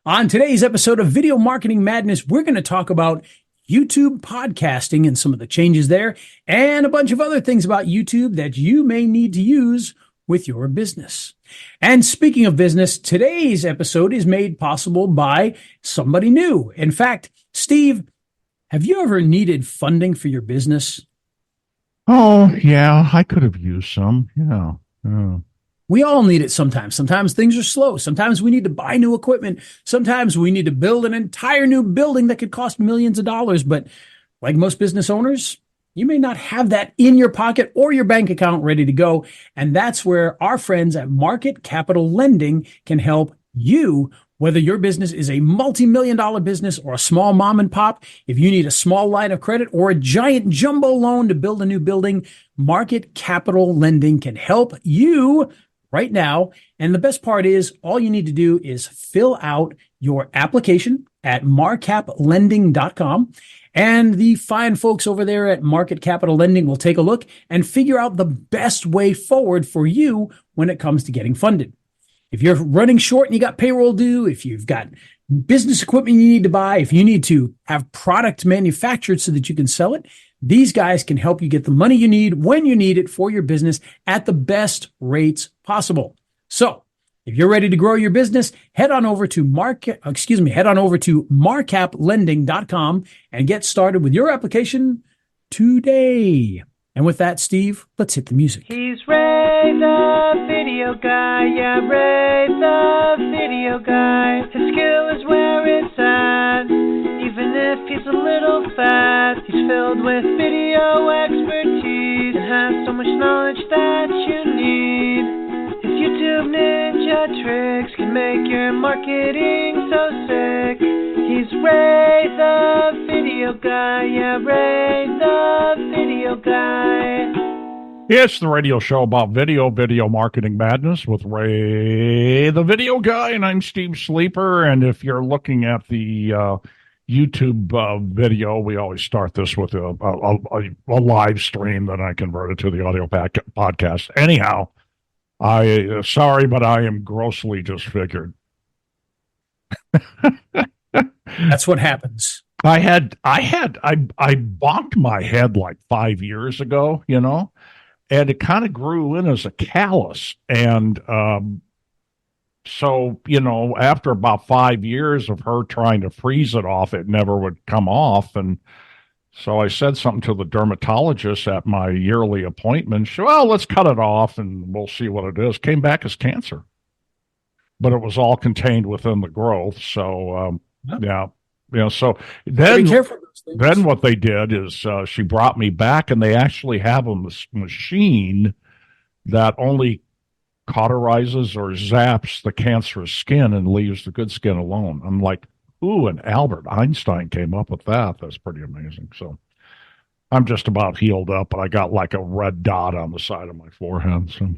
On today's episode of Video Marketing Madness, we're going to talk about YouTube podcasting and some of the changes there, and a bunch of other things about YouTube that you may need to use with your business. And speaking of business, today's episode is made possible by somebody new. In fact, Steve, have you ever needed funding for your business? Oh, yeah, I could have used some. Yeah. We all need it sometimes. Sometimes things are slow. Sometimes we need to buy new equipment. Sometimes we need to build an entire new building that could cost millions of dollars. But like most business owners, you may not have that in your pocket or your bank account ready to go. And that's where our friends at Market Capital Lending can help you. Whether your business is a multi-million dollar business or a small mom and pop, if you need a small line of credit or a giant jumbo loan to build a new building, Market Capital Lending can help you right now. And the best part is all you need to do is fill out your application at marcaplending.com. And the fine folks over there at Market Capital Lending will take a look and figure out the best way forward for you when it comes to getting funded. If you're running short and you got payroll due, if you've got business equipment you need to buy, if you need to have product manufactured so that you can sell it, these guys can help you get the money you need when you need it for your business at the best rates possible. So if you're ready to grow your business, head on over to marcaplending.com and get started with your application today. And with that, Steve, let's hit the music. He's Ray the video guy, yeah, Ray the video guy. His skill is where it's at, even if he's a little fat. He's filled with video expertise and has so much knowledge that you need. His YouTube ninja tricks can make your marketing so sick. He's Ray the video guy, yeah, Ray the video guy. It's the radio show about video marketing madness with Ray, the video guy, and I'm Steve Sleeper. And if you're looking at the YouTube video, we always start this with a live stream that I converted to the audio podcast. Anyhow, sorry, but I am grossly disfigured. That's what happens. I bonked my head like 5 years ago, and it kind of grew in as a callus. And so, after about 5 years of her trying to freeze it off, it never would come off. And so I said something to the dermatologist at my yearly appointment. She said, well, let's cut it off and we'll see what it is. Came back as cancer, but it was all contained within the growth. So, yeah. So then what they did is she brought me back, and they actually have a machine that only cauterizes or zaps the cancerous skin and leaves the good skin alone. I'm like, ooh, and Albert Einstein came up with that. That's pretty amazing. So I'm just about healed up, but I got like a red dot on the side of my forehead. So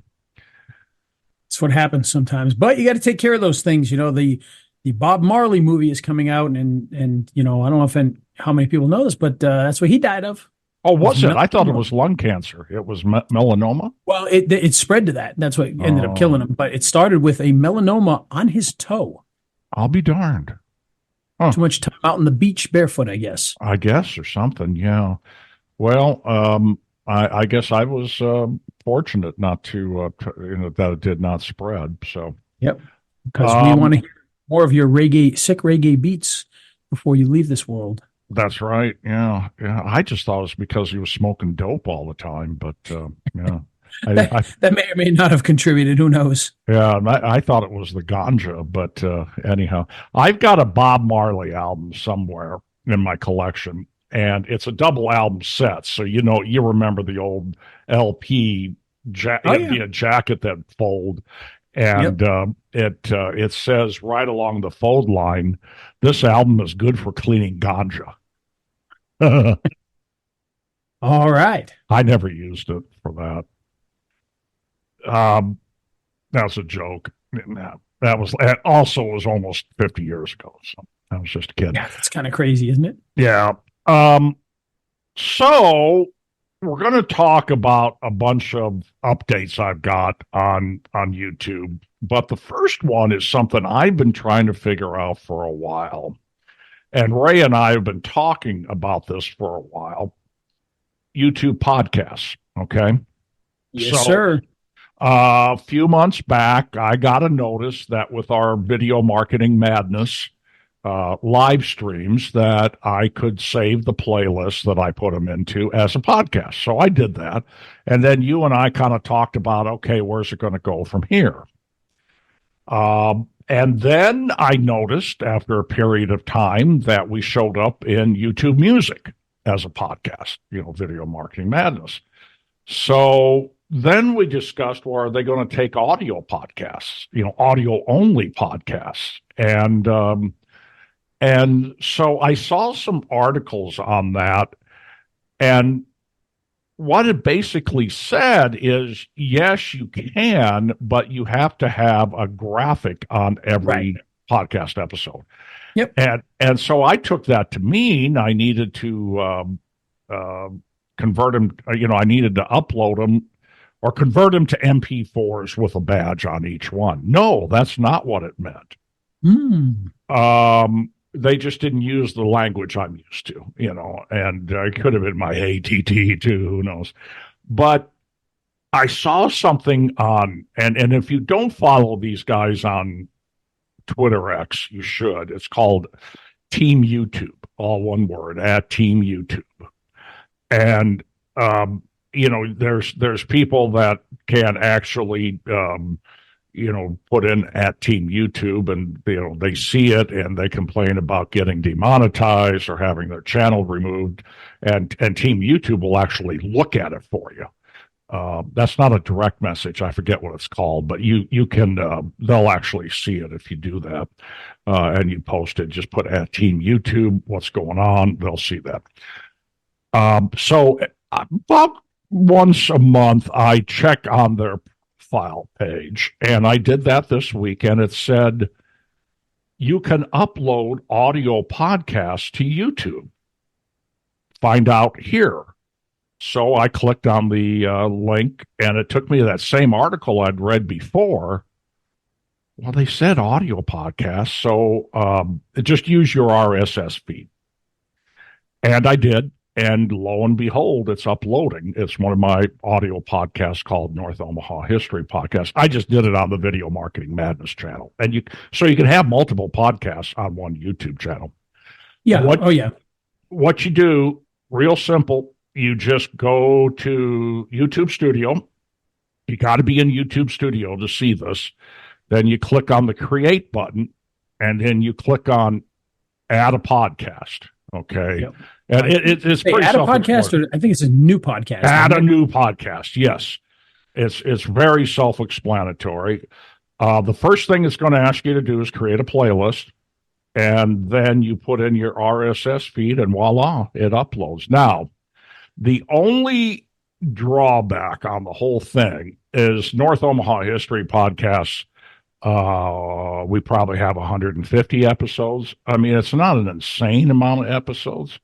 that's what happens sometimes. But you got to take care of those things. The Bob Marley movie is coming out, and I don't know how many people know this, but that's what he died of. Oh, was it? I thought it was lung cancer. It was melanoma? Well, it spread to that. That's what ended up killing him. But it started with a melanoma on his toe. I'll be darned. Huh. Too much time out on the beach barefoot, I guess. I guess, or something, yeah. Well, I guess I was fortunate not to, that it did not spread. So, yep, because we want to hear more of your sick reggae beats before you leave this world. That's right. Yeah. I just thought it was because he was smoking dope all the time, but yeah. that may or may not have contributed. Who knows? Yeah, I thought it was the ganja, but anyhow, I've got a Bob Marley album somewhere in my collection, and it's a double album set. So you remember the old LP a jacket that fold. And it says right along the fold line, this album is good for cleaning ganja. All right. I never used it for that. That's a joke. That also was almost 50 years ago. So I was just a kid. Yeah, that's kind of crazy, isn't it? Yeah. So we're going to talk about a bunch of updates I've got on YouTube, but the first one is something I've been trying to figure out for a while. And Ray and I have been talking about this for a while. YouTube podcasts, okay? Yes, sir. A few months back, I got a notice that with our Video Marketing Madness live streams that I could save the playlist that I put them into as a podcast. So I did that. And then you and I kind of talked about, okay, where's it going to go from here? And then I noticed after a period of time that we showed up in YouTube Music as a podcast, Video Marketing Madness. So then we discussed, well, are they going to take audio podcasts, audio only podcasts? And so I saw some articles on that, and what it basically said is, yes, you can, but you have to have a graphic on every podcast episode. Yep. And so I took that to mean I needed to convert them, I needed to upload them or convert them to MP4s with a badge on each one. No, that's not what it meant. They just didn't use the language I'm used to, and it could have been my ATT too, who knows. But I saw something on, and if you don't follow these guys on Twitter X, you should. It's called Team YouTube, all one word, at Team YouTube. And, there's people that can actually, put in at Team YouTube, and they see it and they complain about getting demonetized or having their channel removed, and Team YouTube will actually look at it for you. That's not a direct message. I forget what it's called, but you can they'll actually see it if you do that, and you post it. Just put at Team YouTube what's going on. They'll see that. So about once a month, I check on their file page, and I did that this week, and it said you can upload audio podcasts to YouTube. Find out here. So I clicked on the link, and it took me to that same article I'd read before. Well, they said audio podcasts, so just use your RSS feed. And I did. And lo and behold, it's uploading. It's one of my audio podcasts called North Omaha History Podcast. I just did it on the Video Marketing Madness channel. And so you can have multiple podcasts on one YouTube channel. Yeah. What you do, real simple, you just go to YouTube Studio. You got to be in YouTube Studio to see this. Then you click on the Create button, and then you click on Add a Podcast. Okay. Yep. And it's pretty add a podcast, or I think it's a new podcast. Add a new podcast. Yes. It's very self-explanatory. The first thing it's going to ask you to do is create a playlist, and then you put in your RSS feed, and voila, it uploads. Now, the only drawback on the whole thing is North Omaha History Podcasts. We probably have 150 episodes. I mean, it's not an insane amount of episodes,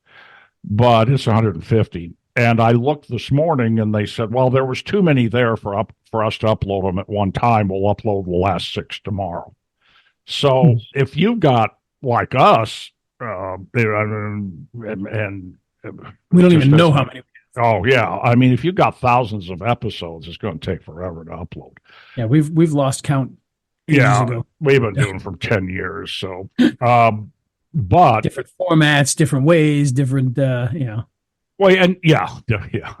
but it's 150. And I looked this morning, and they said, well, there was too many there for us to upload them at one time. We'll upload the last 6 tomorrow. So if you've got, like us, and we don't even know how many. Oh, yeah. I mean, if you've got thousands of episodes, it's going to take forever to upload. Yeah, we've lost count. Yeah, we've been doing it for 10 years. So, but different formats, different ways, different, Well, and yeah,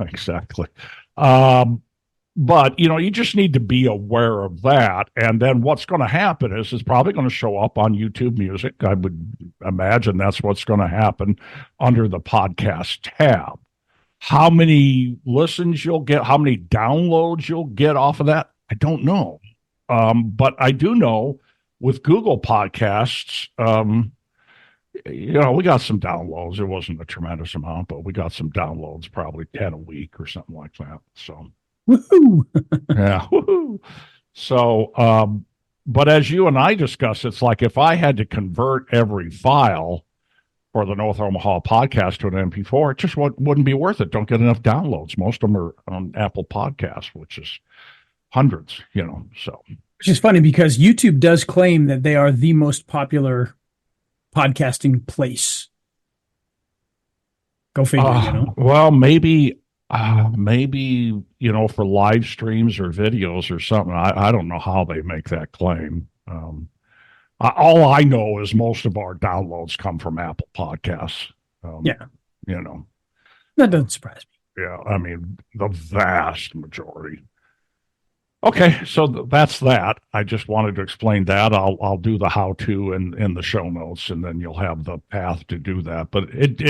exactly. But you just need to be aware of that. And then what's going to happen is it's probably going to show up on YouTube Music. I would imagine that's what's going to happen under the podcast tab. How many listens you'll get, how many downloads you'll get off of that, I don't know. But I do know with Google Podcasts, we got some downloads. It wasn't a tremendous amount, but we got some downloads, probably 10 a week or something like that. So, woohoo! Yeah, woohoo! So, but as you and I discussed, it's like if I had to convert every file, for the North Omaha podcast to an MP4, it just wouldn't be worth it. Don't get enough downloads. Most of them are on Apple Podcasts, which is hundreds, so. Which is funny because YouTube does claim that they are the most popular podcasting place. Go figure, Well, maybe, for live streams or videos or something. I don't know how they make that claim. All I know is most of our downloads come from Apple Podcasts. Yeah. That doesn't surprise me. Yeah. I mean, the vast majority. Okay, so that's that. I just wanted to explain that. I'll do the how-to in the show notes, and then you'll have the path to do that. But it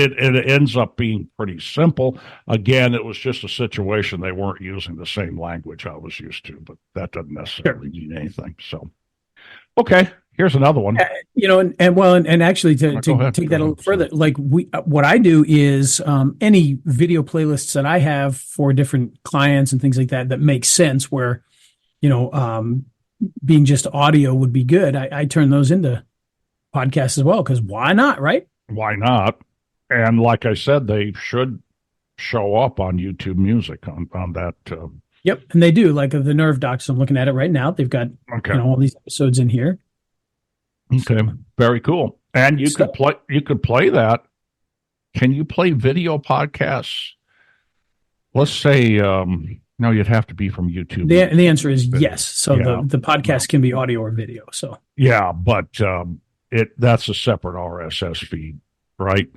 ends up being pretty simple. Again, it was just a situation they weren't using the same language I was used to, but that doesn't necessarily mean anything. So, okay, here's another one. And actually to take that a little further, like what I do is any video playlists that I have for different clients and things like that make sense where being just audio would be good. I turn those into podcasts as well, because why not, right? Why not? And like I said, they should show up on YouTube Music on that. Yep, and they do. Like the Nerve Docs, I'm looking at it right now. They've got all these episodes in here. Okay, very cool. And you could play that. Can you play video podcasts? Let's say. No, you'd have to be from YouTube. The answer is yes. So the podcast can be audio or video. So yeah, but that's a separate RSS feed, right?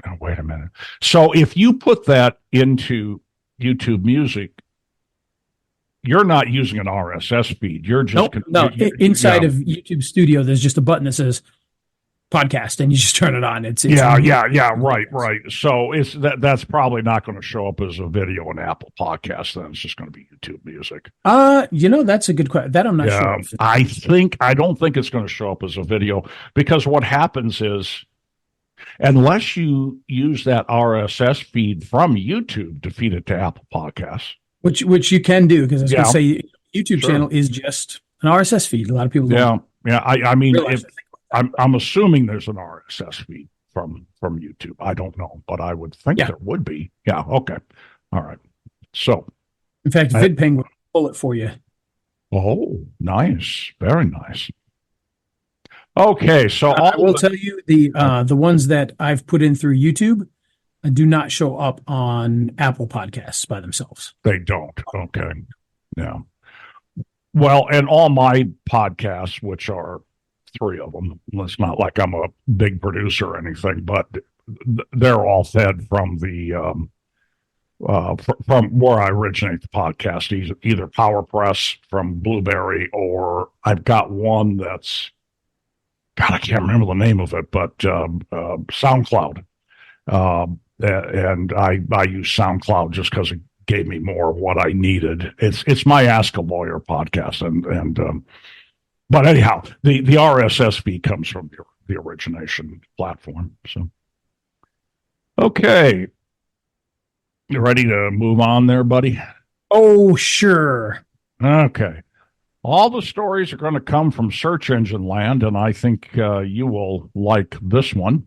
Oh, wait a minute. So if you put that into YouTube Music, you're not using an RSS feed. You're just inside of YouTube Studio. There's just a button that says podcast, and you just turn it on. It's right. So that's probably not going to show up as a video on Apple Podcast. Then it's just going to be YouTube Music. That's a good question. That I'm not sure. I don't think it's going to show up as a video, because what happens is, unless you use that RSS feed from YouTube to feed it to Apple Podcasts, which you can do, because I was going to say YouTube channel is just an RSS feed. A lot of people don't. I mean. I'm assuming there's an RSS feed from YouTube. I don't know, but I would think there would be. Yeah. Okay. All right. So, in fact, VidPing will pull it for you. Oh, nice. Very nice. Okay. So I will tell you the ones that I've put in through YouTube do not show up on Apple Podcasts by themselves. They don't. Okay. Yeah. Well, and all my podcasts, which are 3 of them. It's not like I'm a big producer or anything, but they're all fed from the from where I originate the podcast, either PowerPress from Blueberry, or I've got one that's, God, I can't remember the name of it, but SoundCloud. And I use SoundCloud just because it gave me more of what I needed. It's my Ask a Lawyer podcast, and but anyhow, the RSS feed comes from the origination platform. So, okay, you ready to move on there, buddy? Oh, sure. Okay. All the stories are going to come from search engine land, and I think you will like this one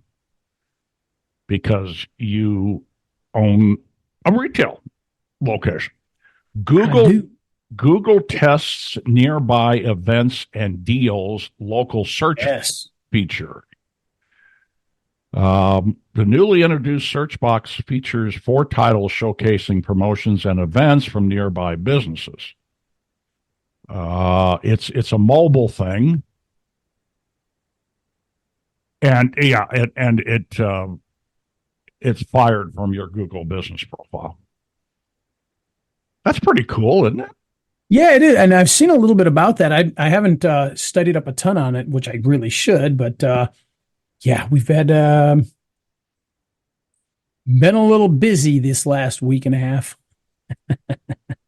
because you own a retail location. Google tests nearby events and deals local search feature. The newly introduced search box features 4 titles showcasing promotions and events from nearby businesses. It's a mobile thing, and it's fired from your Google business profile. That's pretty cool, isn't it? Yeah, it is. And I've seen a little bit about that. I haven't studied up a ton on it, which I really should. But we've had been a little busy this last week and a half.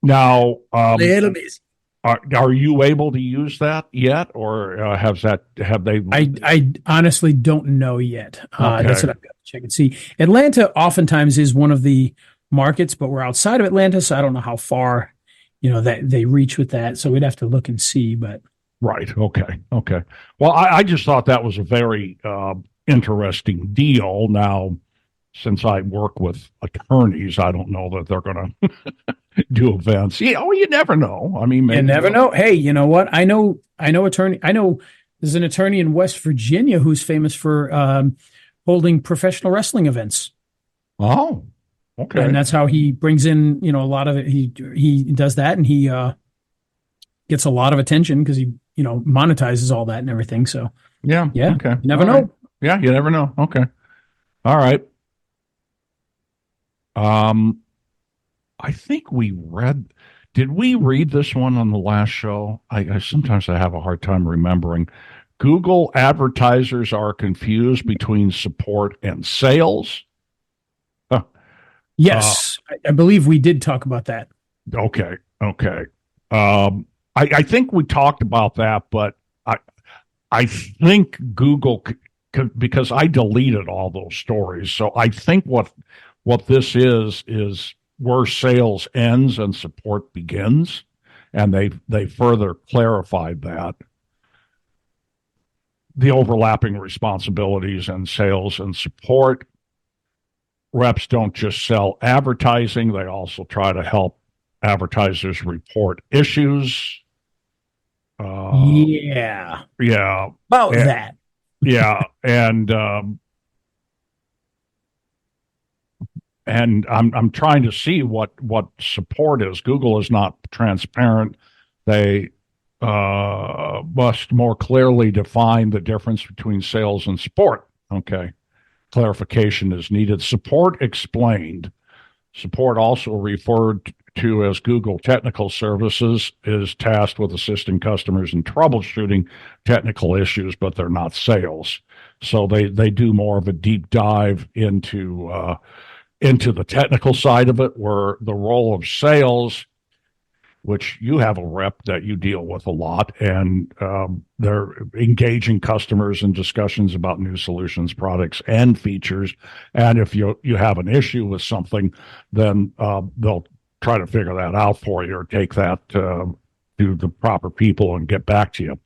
Now, a little busy. Are you able to use that yet, or have they? I honestly don't know yet. Okay. That's what I've got to check and see. Atlanta oftentimes is one of the markets, but we're outside of Atlanta, so I don't know how far that they reach with that. So we'd have to look and see. But right, okay. Well, I just thought that was a very interesting deal. Now, since I work with attorneys, I don't know that they're going to do events. Yeah, you never know. I mean, maybe You never know. Hey, you know what? I know there's an attorney in West Virginia who's famous for holding professional wrestling events. Oh, okay. And that's how he brings in, a lot of it. He does that, and he gets a lot of attention because he, monetizes all that and everything. So yeah. Okay. You never know. Right. Yeah, you never know. Okay. All right. I think did we read this one on the last show? I sometimes I have a hard time remembering. Google advertisers are confused between support and sales. Yes, I believe we did talk about that. Okay. I think we talked about that, but I think Google because I deleted all those stories. So I think what this is where sales ends and support begins, and they further clarified that the overlapping responsibilities in sales and support. Reps don't just sell advertising; they also try to help advertisers report issues. Yeah. About that. Yeah, and I'm trying to see what support is. Google is not transparent. They must more clearly define the difference between sales and support. Okay, clarification is needed. Support explained. Support, also referred to as Google Technical Services, is tasked with assisting customers in troubleshooting technical issues, but they're not sales. So they do more of a deep dive into the technical side of it, where the role of sales, which you have a rep that you deal with a lot, and they're engaging customers in discussions about new solutions, products, and features. And if you have an issue with something, then they'll try to figure that out for you or take that to the proper people and get back to you.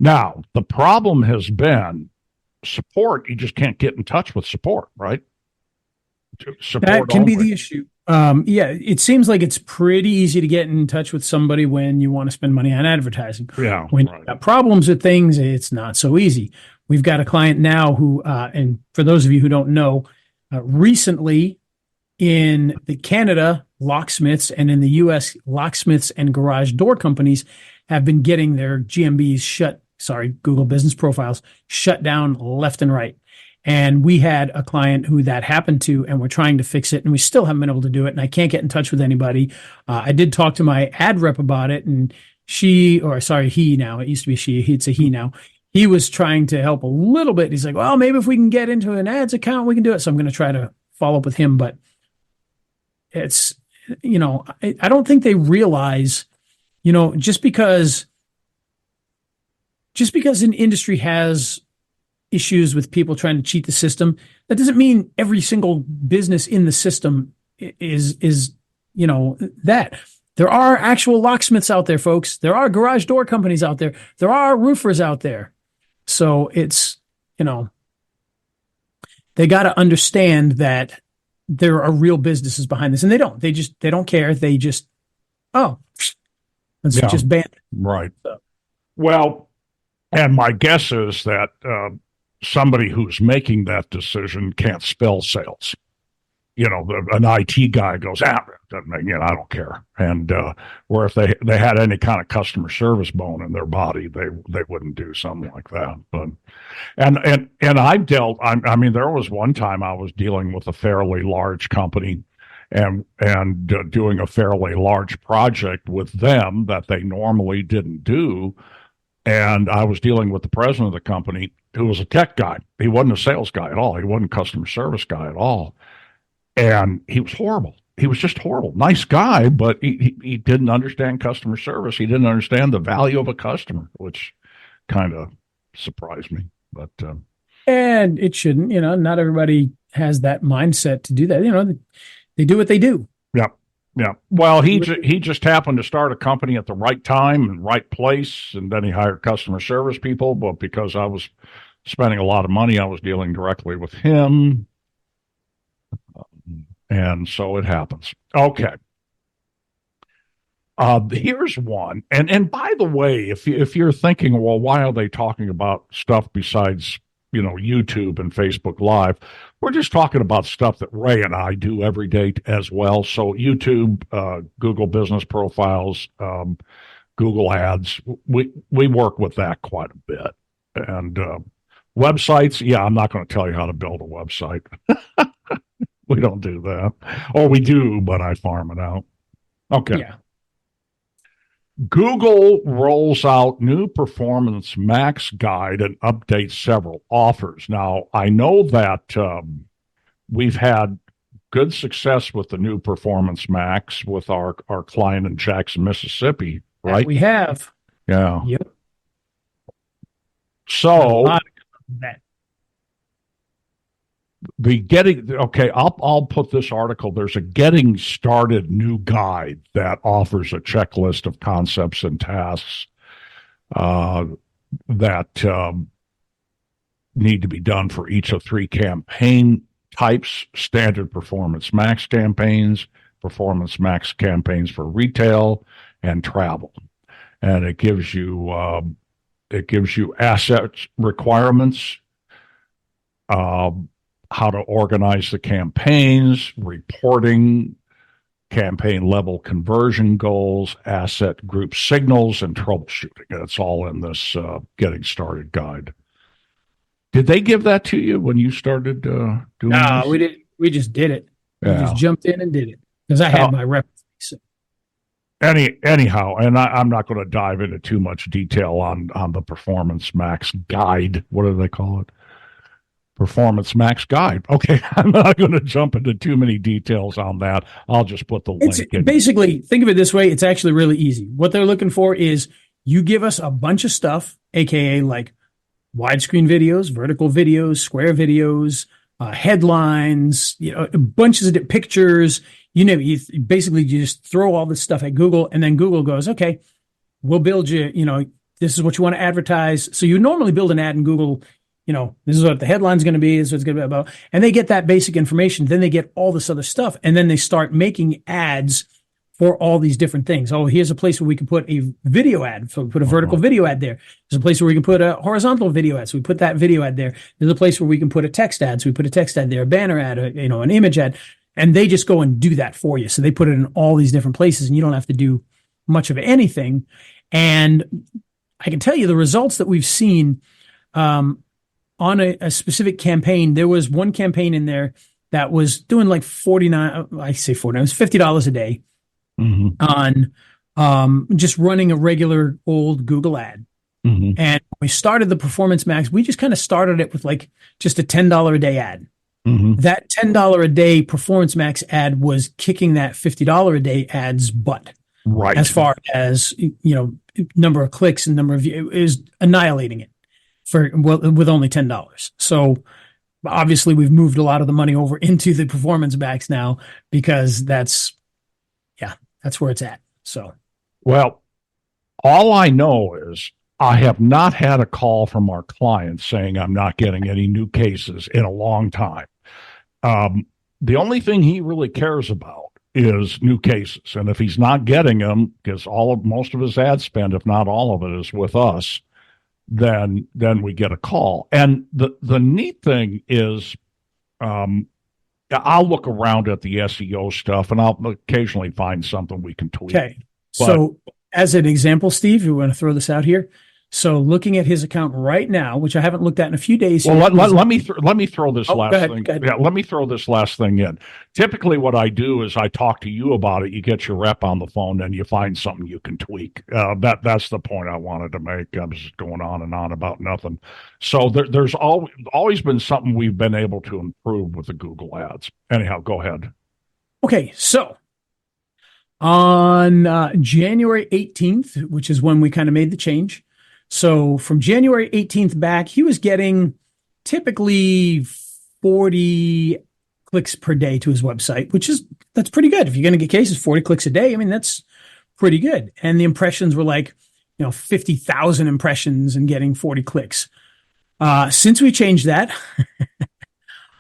Now, the problem has been support. You just can't get in touch with support, right? Support that can only. be the issue. It seems like it's pretty easy to get in touch with somebody when you want to spend money on advertising. Yeah. When right. you've got problems with things, it's not so easy. We've got a client now who, and for those of you who don't know, recently in the Canada, locksmiths, and in the U.S., locksmiths and garage door companies have been getting their GMBs Google Business Profiles shut down left and right. And we had a client who that happened to, and we're trying to fix it, and we still haven't been able to do it. And I can't get in touch with anybody. I did talk to my ad rep about it, and he now, it used to be she, it's a he now. He was trying to help a little bit. He's like, well, maybe if we can get into an ads account, we can do it. So I'm going to try to follow up with him. But it's, I don't think they realize, just because an industry has issues with people trying to cheat the system, that doesn't mean every single business in the system is that. There are actual locksmiths out there, folks. There are garage door companies out there. There are roofers out there. So it's, they got to understand that there are real businesses behind this, and they don't care. They just, let's just ban it. Right. So. Well, and my guess is that somebody who's making that decision can't spell sales. An IT guy goes, I don't care. And where if they had any kind of customer service bone in their body, they wouldn't do something like that. But and I've dealt. There was one time I was dealing with a fairly large company, and doing a fairly large project with them that they normally didn't do. And I was dealing with the president of the company, who was a tech guy. He wasn't a sales guy at all. He wasn't a customer service guy at all. And he was horrible. He was just horrible. Nice guy, but he didn't understand customer service. He didn't understand the value of a customer, which kind of surprised me. But and it shouldn't. Not everybody has that mindset to do that. They do what they do. Yeah. Well, he just happened to start a company at the right time and right place, and then he hired customer service people. But because I was spending a lot of money. I was dealing directly with him. And so it happens. Okay. Here's one. And by the way, if you're thinking, well, why are they talking about stuff besides, YouTube and Facebook Live? We're just talking about stuff that Ray and I do every day as well. So YouTube, Google Business Profiles, Google Ads, we work with that quite a bit. And websites, yeah, I'm not going to tell you how to build a website. We don't do that. Or we do, but I farm it out. Okay. Yeah. Google rolls out new Performance Max guide and updates several offers. Now, I know that we've had good success with the new Performance Max with our client in Jackson, Mississippi, right? We have. Yeah. Yep. So that. I'll put this article. There's a getting started new guide that offers a checklist of concepts and tasks that need to be done for each of 3 campaign types: standard Performance Max campaigns, Performance Max campaigns for retail, and travel. And it gives you asset requirements, how to organize the campaigns, reporting, campaign level conversion goals, asset group signals, and troubleshooting. And it's all in this getting started guide. Did they give that to you when you started doing No, this? we didn't. We just did it. Yeah. We just jumped in and did it because I had my rep. Anyhow, and I'm not going to dive into too much detail on the Performance Max guide. What do they call it? Performance Max guide. Okay, I'm not going to jump into too many details on that. I'll just put the link in. Basically, think of it this way. It's actually really easy. What they're looking for is you give us a bunch of stuff, AKA like widescreen videos, vertical videos, square videos, headlines, bunches of pictures. You basically just throw all this stuff at Google, and then Google goes, okay, we'll build you, this is what you want to advertise. So you normally build an ad in Google. This is what the headline's going to be. This is what it's going to be about. And they get that basic information. Then they get all this other stuff. And then they start making ads for all these different things. Oh, here's a place where we can put a video ad. So we put a vertical video ad there. There's a place where we can put a horizontal video ad. So we put that video ad there. There's a place where we can put a text ad. So we put a text ad there, a banner ad, an image ad. And they just go and do that for you. So they put it in all these different places and you don't have to do much of anything. And I can tell you the results that we've seen, on a specific campaign. There was one campaign in there that was doing like $49, it was $50 a day on just running a regular old Google ad. And when we started the Performance Max, we just kind of started it with like just a $10 a day ad. That $10 a day Performance Max ad was kicking that $50 a day ad's butt. Right. As far as, number of clicks and number of views, it was annihilating it. With only $10. So obviously we've moved a lot of the money over into the Performance Max now because that's where it's at. So, well, all I know is I have not had a call from our clients saying I'm not getting any new cases in a long time. The only thing he really cares about is new cases. And if he's not getting them, because most of his ad spend, if not all of it, is with us, then we get a call. And the neat thing is, I'll look around at the SEO stuff and I'll occasionally find something we can tweak. Okay. So as an example, Steve, you want to throw this out here? So looking at his account right now, which I haven't looked at in a few days. Well, let me throw this last thing. Go ahead. Yeah, let me throw this last thing in. Typically, what I do is I talk to you about it. You get your rep on the phone, and you find something you can tweak. That's the point I wanted to make. I'm just going on and on about nothing. So there's always been something we've been able to improve with the Google Ads. Anyhow, go ahead. Okay, so on January 18th, which is when we kind of made the change. So from January 18th back, he was getting typically 40 clicks per day to his website, that's pretty good. If you're going to get cases, 40 clicks a day, I mean, that's pretty good. And the impressions were like, 50,000 impressions and getting 40 clicks. Since we changed that,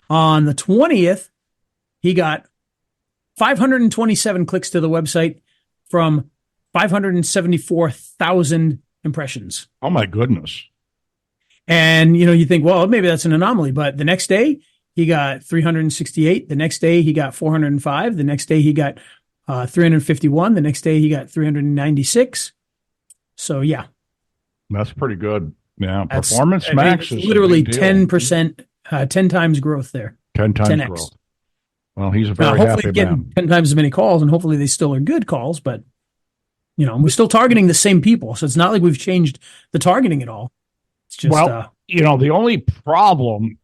on the 20th, he got 527 clicks to the website from 574,000 impressions. Oh my goodness. And, you think, well, maybe that's an anomaly, but the next day he got 368. The next day he got 405. The next day he got 351. The next day he got 396. So yeah. That's pretty good. Yeah. Performance Max is literally 10%, 10 times growth there. 10 times 10x. growth. Well, he's a very hopefully happy getting man. 10 times as many calls, and hopefully they still are good calls, but we're still targeting the same people. So it's not like we've changed the targeting at all. It's just, the only problem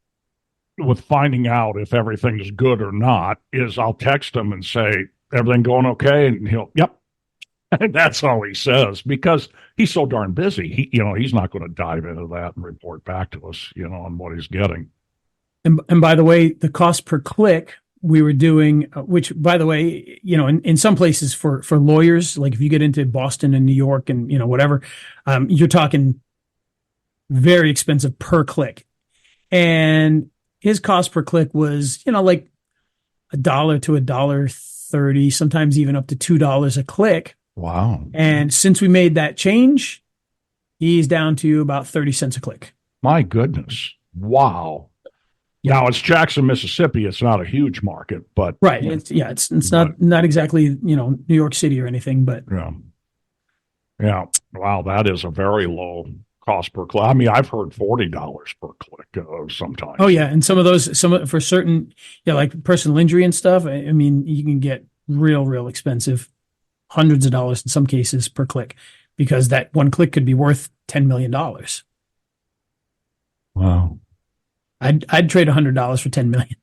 with finding out if everything's good or not is I'll text him and say, everything going okay? And he'll, yep. That's all he says, because he's so darn busy. He's not going to dive into that and report back to us, on what he's getting. And by the way, the cost per click we were doing, which by the way, in some places for lawyers, like if you get into Boston and New York and, whatever, you're talking very expensive per click. And his cost per click was, like $1 to $1.30, sometimes even up to $2 a click. Wow. And since we made that change, he's down to about 30 cents a click. My goodness. Wow. Now it's Jackson, Mississippi. It's not a huge market, but right. It's not exactly, New York City or anything, but yeah. Wow. That is a very low cost per click. I mean, I've heard $40 per click sometimes. Oh yeah. And for certain, like personal injury and stuff. I mean, you can get real expensive, hundreds of dollars in some cases per click, because that one click could be worth $10 million. Wow. I'd trade $100 for $10 million.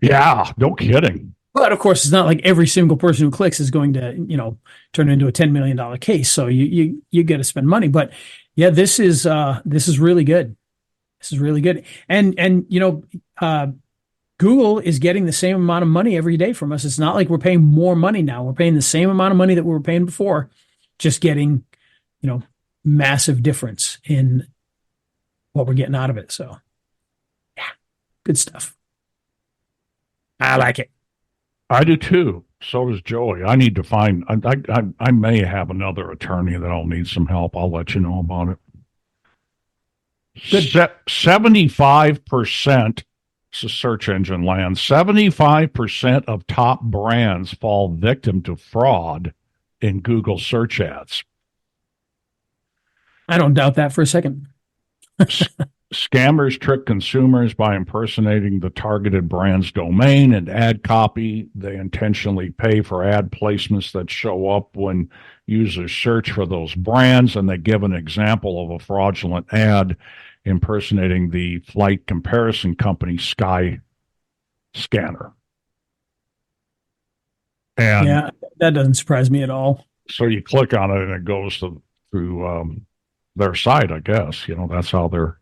Yeah, no kidding. But of course, it's not like every single person who clicks is going to, turn into a $10 million case. So you got to spend money. But yeah, this is really good. This is really good. And Google is getting the same amount of money every day from us. It's not like we're paying more money now. We're paying the same amount of money that we were paying before, just getting, massive difference in what we're getting out of it. So yeah, good stuff. I like it. I do too. So does Joey. I need to find, I may have another attorney that I'll need some help. I'll let you know about it. Good. 75%, it's a search engine land, 75% of top brands fall victim to fraud in Google search ads. I don't doubt that for a second. Scammers trick consumers by impersonating the targeted brand's domain and ad copy. They intentionally pay for ad placements that show up when users search for those brands, and they give an example of a fraudulent ad impersonating the flight comparison company Sky Scanner. And yeah, that doesn't surprise me at all. So you click on it and it goes through their site, I guess. That's how they're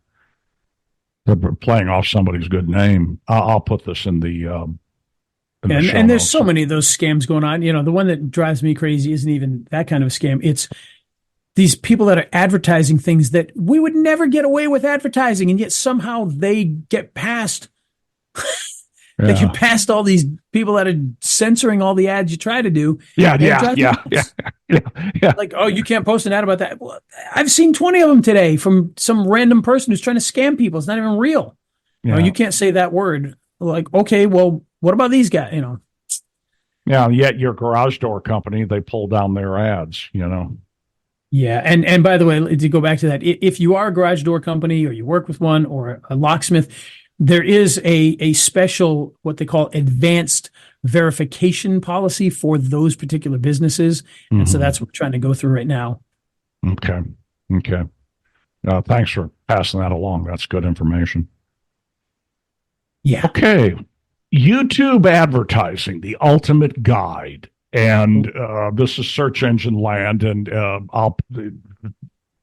playing off somebody's good name. I'll put this in the and there's so many of those scams going on. The one that drives me crazy isn't even that kind of a scam. It's these people that are advertising things that we would never get away with advertising, and yet somehow they get past. They get past all these people that are censoring all the ads you try to do. Yeah. Like, oh, you can't post an ad about that. Well, I've seen 20 of them today from some random person who's trying to scam people. It's not even real. Yeah. You can't say that word. Like, okay, well, what about these guys? Yeah, yet your garage door company, they pull down their ads, Yeah, and by the way, to go back to that, if you are a garage door company or you work with one or a locksmith, there is a special, what they call advanced verification policy for those particular businesses. And so that's what we're trying to go through right now. Okay. Thanks for passing that along. That's good information. Yeah. Okay. YouTube advertising, the ultimate guide. And this is search engine land. And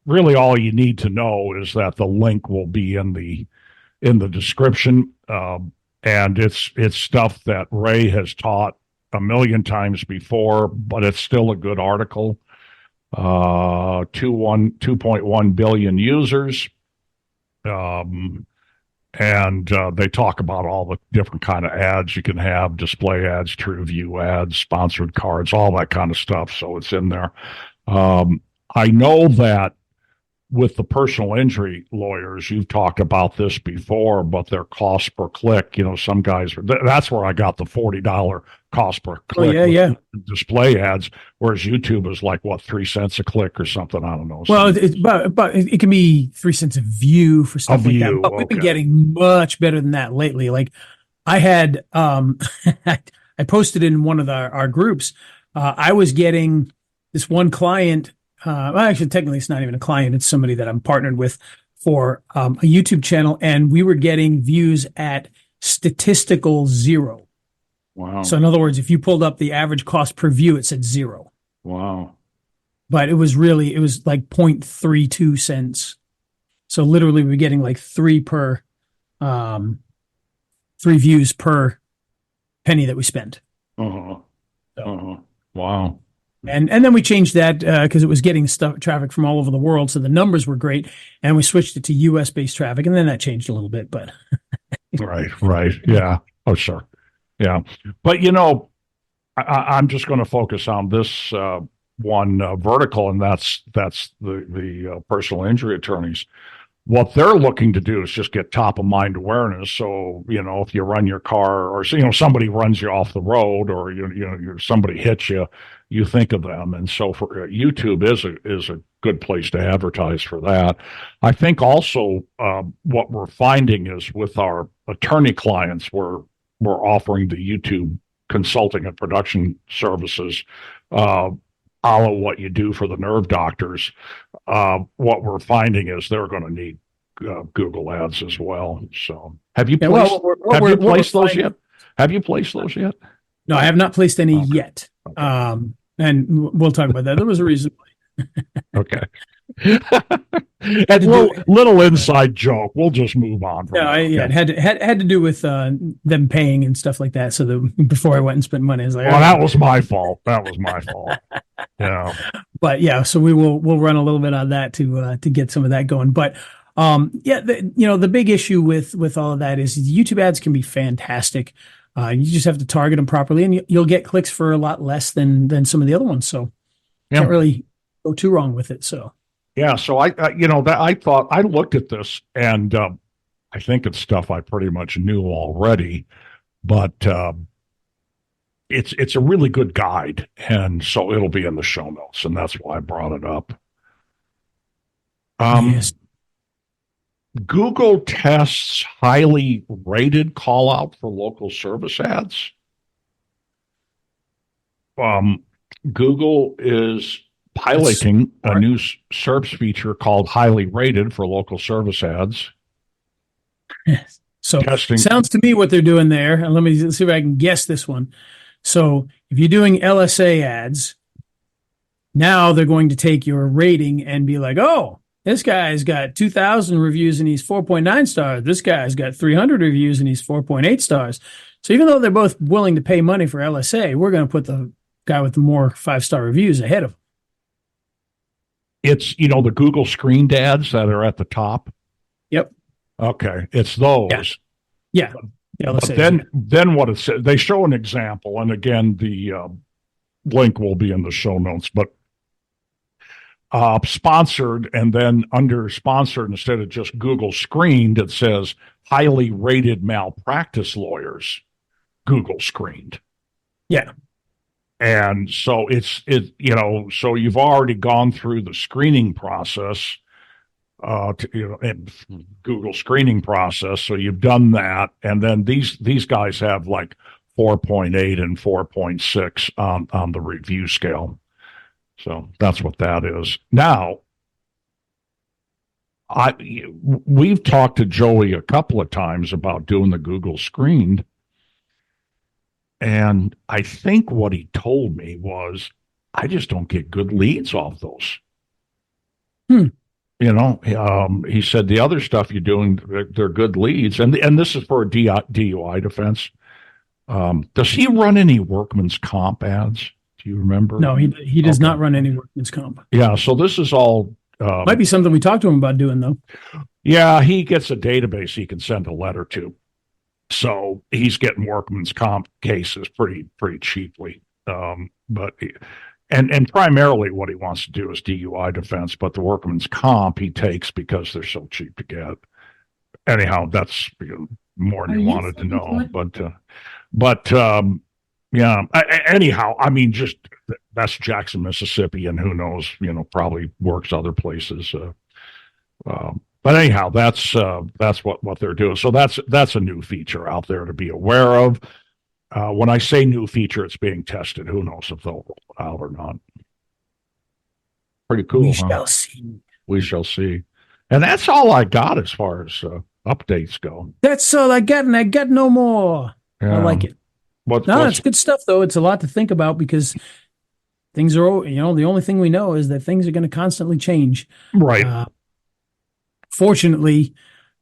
really all you need to know is that the link will be in the description. And it's stuff that Ray has taught a million times before, but it's still a good article. 2.1 billion users. And they talk about all the different kind of ads you can have, display ads, true view ads, sponsored cards, all that kind of stuff. So it's in there. I know that with the personal injury lawyers, you've talked about this before, but their cost per click, some guys, that's where I got the $40 cost per click. Oh, yeah. Display ads, whereas YouTube is like, what, 3 cents a click or something? I don't know. Well, but it can be 3 cents a view for stuff like that. But we've been getting much better than that lately. Like I had, I posted in one of our groups, I was getting this one client. Well, actually, technically, it's not even a client. It's somebody that I'm partnered with for a YouTube channel, and we were getting views at statistical 0. Wow. So in other words, if you pulled up the average cost per view, it said 0. Wow. But it was like 0.32 cents. So literally we're getting like 3 views per penny that we spent. Uh-huh. So. Uh-huh. Wow. And then we changed that because it was getting traffic from all over the world. So the numbers were great. And we switched it to US based traffic. And then that changed a little bit, but. Right. Yeah. Oh, sure. Yeah. But, I'm just going to focus on this one vertical, and that's the personal injury attorneys. What they're looking to do is just get top of mind awareness. So, if you run your car or, somebody runs you off the road or, somebody hits you, you think of them. And so for YouTube is a good place to advertise for that. I think also what we're finding is with our attorney clients, we're offering the YouTube consulting and production services, a la what you do for the nerve doctors. What we're finding is they're going to need Google ads as well. So have you placed those yet? Have you placed those yet? No, I have not placed any yet. Okay. And we'll talk about that. There was a reason. Okay. And little inside joke. We'll just move on. It had to do with them paying and stuff like that. So before I went and spent money, I was like, well, that was my fault. Yeah. But yeah, so we'll run a little bit on that to get some of that going. But the big issue with all of that is YouTube ads can be fantastic. You just have to target them properly, and you'll get clicks for a lot less than some of the other ones. So can't really go too wrong with it. So yeah. So I thought I looked at this, and I think it's stuff I pretty much knew already, but it's a really good guide, and so it'll be in the show notes, and that's why I brought it up. Yes. Google tests highly rated call out for local service ads. Google is piloting a new search feature called highly rated for local service ads. So sounds to me what they're doing there. And let me see if I can guess this one. So if you're doing LSA ads, now they're going to take your rating and be like, oh, this guy's got 2,000 reviews and he's 4.9 stars. This guy's got 300 reviews and he's 4.8 stars. So even though they're both willing to pay money for LSA, we're going to put the guy with the more 5-star reviews ahead of him. It's, the Google screened ads that are at the top. Yep. Okay. It's those. Yeah. But then what it says, they show an example. And again, the link will be in the show notes, but sponsored, and then under sponsored, instead of just Google screened, it says highly rated malpractice lawyers, Google screened. Yeah. And so so you've already gone through the screening process, and Google screening process. So you've done that. And then these guys have like 4.8 and 4.6 on the review scale. So that's what that is. Now, we've talked to Joey a couple of times about doing the Google screened, and I think what he told me was, I just don't get good leads off those. He said the other stuff you're doing, they're good leads, and this is for a DUI defense. Does he run any workman's comp ads? Do you remember? No, he does not run any workman's comp. Yeah, so this is all Might be something we talked to him about doing, though. Yeah, he gets a database he can send a letter to. So he's getting workman's comp cases pretty cheaply. But and primarily what he wants to do is DUI defense, but the workman's comp he takes because they're so cheap to get. Anyhow, that's more than you wanted to know. But yeah. Anyhow, I mean, just that's Jackson, Mississippi, and who knows, probably works other places. But anyhow, that's what they're doing. So that's a new feature out there to be aware of. When I say new feature, it's being tested. Who knows if they'll roll it out or not? Pretty cool. We shall see. We shall see. And that's all I got as far as updates go. That's all I got, and I got no more. I like it. It's good stuff, though. It's a lot to think about because things are, the only thing we know is that things are going to constantly change. Right. Fortunately,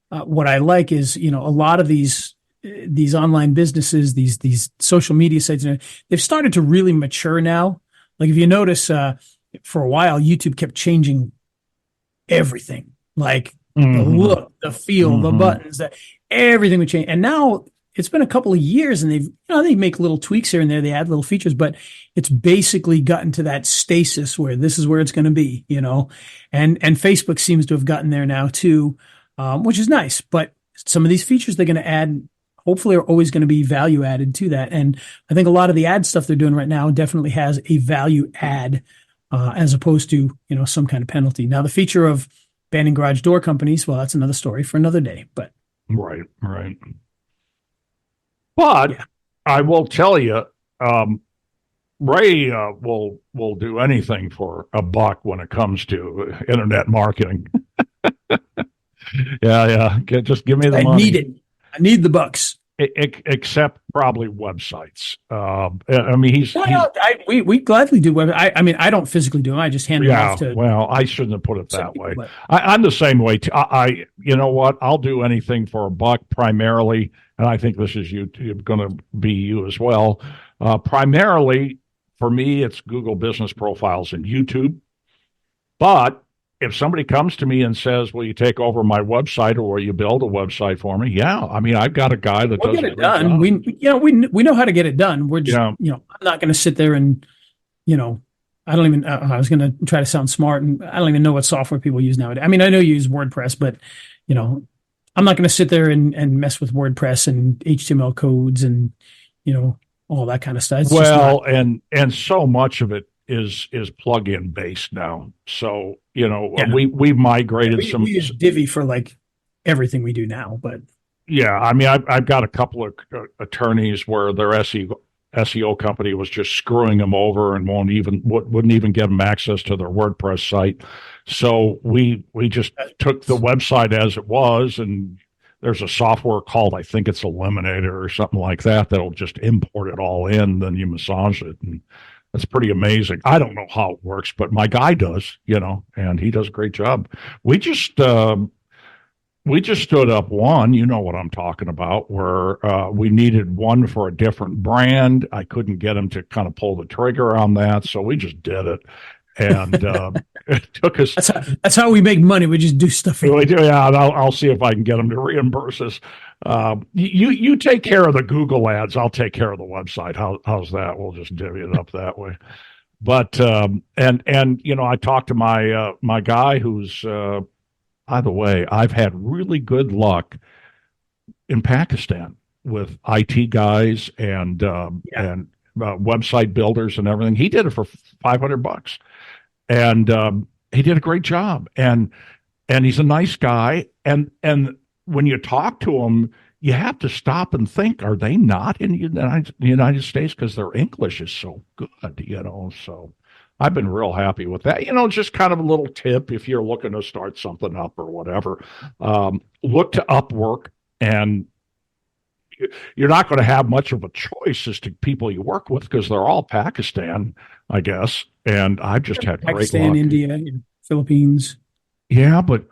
what I like is, a lot of these online businesses, these social media sites, they've started to really mature now. Like if you notice, for a while, YouTube kept changing everything, like the look, the feel, the buttons, everything would change. And now it's been a couple of years, and they make little tweaks here and there. They add little features, but it's basically gotten to that stasis where this is where it's going to be, and Facebook seems to have gotten there now too, which is nice. But some of these features they're going to add, hopefully, are always going to be value added to that. And I think a lot of the ad stuff they're doing right now definitely has a value add, as opposed to, some kind of penalty. Now, the feature of banning garage door companies, well, that's another story for another day, but. Right. But yeah. I will tell you, Ray will do anything for a buck when it comes to internet marketing. Yeah. Just give me the money. I need it. I need the bucks. Except probably websites. I mean, we gladly do web. I mean, I don't physically do them. I just hand them off to. Well, I shouldn't have put it that way. I'm the same way. You know what? I'll do anything for a buck primarily, and I think this is going to be you as well. Primarily for me, it's Google Business Profiles and YouTube. But if somebody comes to me and says, "Will you take over my website, or will you build a website for me?" Yeah, I mean, I've got a guy that does it done. We know how to get it done. We're just, I'm not going to sit there and, I don't even. I was going to try to sound smart, and I don't even know what software people use nowadays. I mean, I know you use WordPress, but I'm not going to sit there and mess with WordPress and HTML codes and all that kind of stuff. It's and so much of it is plug-in based now. So we've migrated some. We use Divi for like everything we do now, but yeah, I mean, I've got a couple of attorneys where their SEO company was just screwing them over and wouldn't even give them access to their WordPress site. So we just took the website as it was, and there's a software called, I think it's Eliminator or something like that, that'll just import it all in. Then you massage it, and that's pretty amazing. I don't know how it works, but my guy does, and he does a great job. We just stood up one, you know what I'm talking about, where we needed one for a different brand. I couldn't get him to kind of pull the trigger on that, so we just did it. And it took us. That's how we make money. We just do stuff. We do, yeah. And I'll see if I can get them to reimburse us. You take care of the Google ads. I'll take care of the website. How's that? We'll just divvy it up that way. But and I talked to my guy who's by the way, I've had really good luck in Pakistan with IT guys and website builders and everything. He did it for $500. And he did a great job, and he's a nice guy. And when you talk to him, you have to stop and think: are they not in the United States? Because their English is so good, So I've been real happy with that. Just kind of a little tip if you're looking to start something up or whatever. Look to Upwork, and you're not going to have much of a choice as to people you work with because they're all Pakistan, I guess. And I've just had great luck. Pakistan, India, Philippines. Yeah, but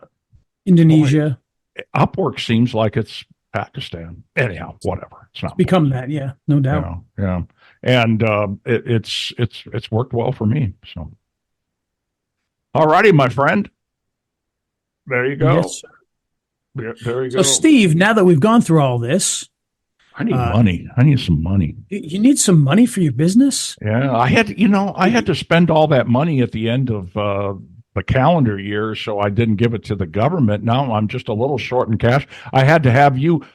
Indonesia. Boy, Upwork seems like it's Pakistan. Anyhow, whatever. It's become that, yeah, no doubt. Yeah. And it's worked well for me. So, all righty, my friend. There you go. Yes, sir. There you So, go. Steve, now that we've gone through all this, I need money. I need some money. you need some money for your business? Yeah, I had to spend all that money at the end of the calendar year, so I didn't give it to the government. Now I'm just a little short in cash. I had to have you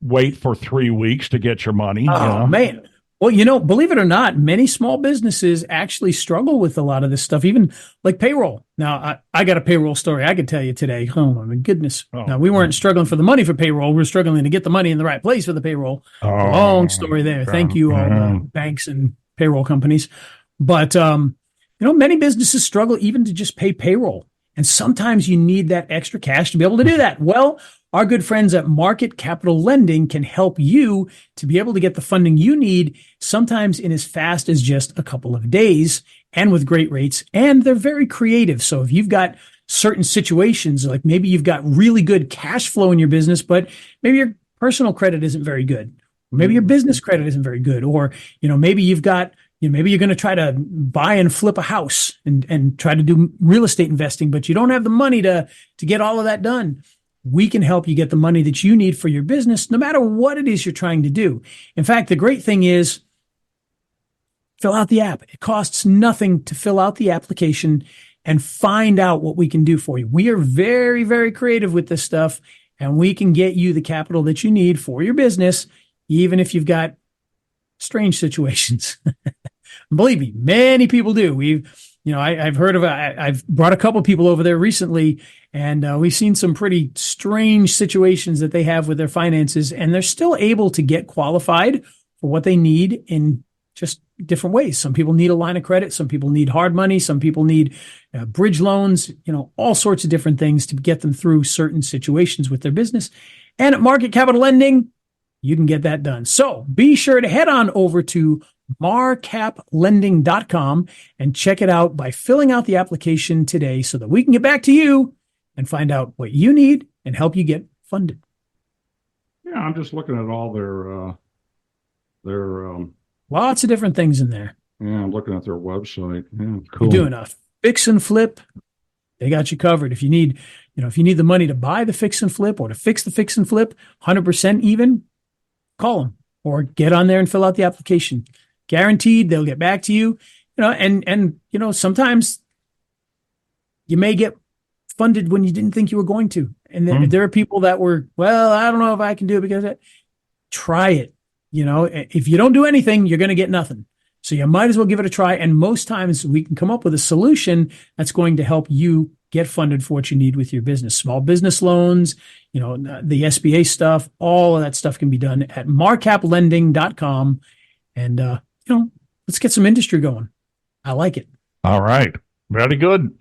wait for 3 weeks to get your money. Oh, man. Well, believe it or not, many small businesses actually struggle with a lot of this stuff, even like payroll. Now, I got a payroll story I could tell you today. Oh, my goodness. Now, we weren't struggling for the money for payroll. We were struggling to get the money in the right place for the payroll. Long story there. Thank you, all the banks and payroll companies. But, many businesses struggle even to just pay payroll. And sometimes you need that extra cash to be able to do that. Well, our good friends at Market Capital Lending can help you to be able to get the funding you need, sometimes in as fast as just a couple of days and with great rates. And they're very creative. So if you've got certain situations, like maybe you've got really good cash flow in your business, but maybe your personal credit isn't very good. Maybe your business credit isn't very good. Or, maybe you've got maybe you're going to try to buy and flip a house and try to do real estate investing, but you don't have the money to get all of that done. We can help you get the money that you need for your business, no matter what it is you're trying to do. In fact, the great thing is fill out the app. It costs nothing to fill out the application and find out what we can do for you. We are very, very creative with this stuff, and we can get you the capital that you need for your business, even if you've got strange situations. Believe me, many people do. I've heard of, I've brought a couple people over there recently, and we've seen some pretty strange situations that they have with their finances, and they're still able to get qualified for what they need in just different ways. Some people need a line of credit. Some people need hard money. Some people need bridge loans, all sorts of different things to get them through certain situations with their business. And at Market Capital Lending, you can get that done. So be sure to head on over to marcaplending.com and check it out by filling out the application today so that we can get back to you and find out what you need and help you get funded. Yeah, I'm just looking at all their lots of different things in there. Yeah, I'm looking at their website. Yeah, cool. You're doing a fix and flip. They got you covered. If you need the money to buy the fix and flip or to fix the fix and flip, 100% even, call them or get on there and fill out the application. Guaranteed they'll get back to you. And sometimes you may get funded when you didn't think you were going to. And there are people that were, well, I don't know if I can do it because try it. If you don't do anything, you're going to get nothing. So you might as well give it a try. And most times we can come up with a solution that's going to help you get funded for what you need with your business. Small business loans, the SBA stuff, all of that stuff can be done at marcaplending.com. And, let's get some industry going. I like it. All right. Very good.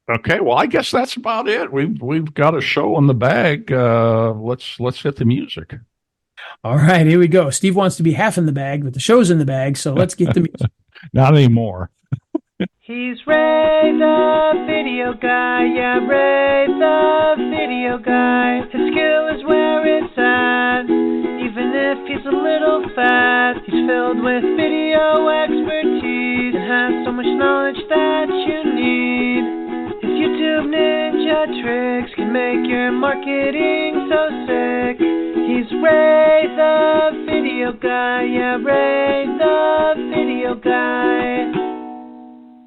Okay. Well, I guess that's about it. We've got a show in the bag. Let's hit the music. All right, here we go. Steve wants to be half in the bag, but the show's in the bag, so let's get the music. Not anymore. He's Ray the video guy, yeah, Ray the video guy. His skill is where it's at, even if he's a little fat. He's filled with video expertise and has so much knowledge that you need. His YouTube ninja tricks can make your marketing so sick. He's Ray the video guy, yeah, Ray the video guy.